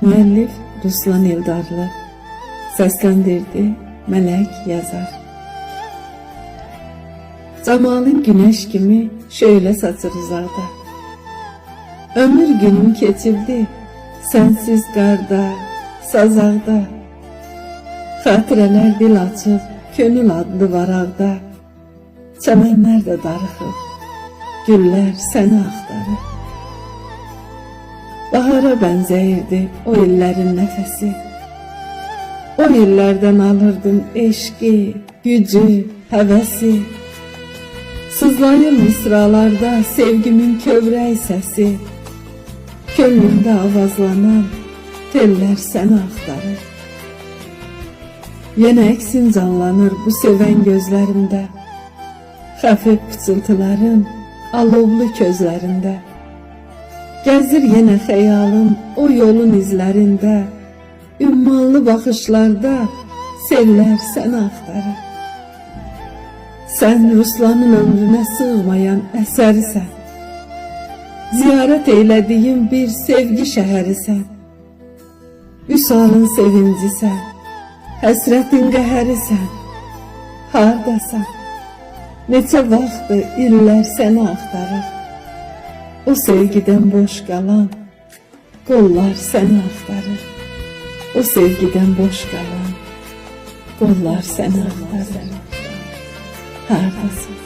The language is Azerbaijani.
Müellif Ruslan Eldarlı, seslendirdi Melek Yazar. Camalın güneş kimi şöyle saçır uzaqda. Ömür günüm keçirdi sensiz qarda, sazaqda. Xatirələr dil açır könül adlı varaqda. Çəmənlər də darıxır, güllər səni axtarır. Bahara bənzəyirdi o illərin nəfəsi. O illərdən alırdım eşqi, gücü, həvəsi. Sızlayır misralarda sevgimin kövrək səsi. Könlümdə avazlanan tellər səni axtarır. Yenə əksin canlanır bu sevən gözlərimdə. Xəfif pıçıltıların alovlu közlərində. Gəzir yenə xəyalım o yolun izlərində. Ümmanlı baxışlarda sellər səni axtarır. Sən Ruslanın ömrünə sığmayan əsərisən. Ziyarət eylədiyim bir sevgi şəhərisən. Vüsalın sevincisən, həsrətin qəhərisən. Hardasan? Neçə vaxtdır illər səni axtarır. O sevgidən boş qalan qollar səni axtarır. O sevgidən boş qalan qollar səni axtarır. Hardasın?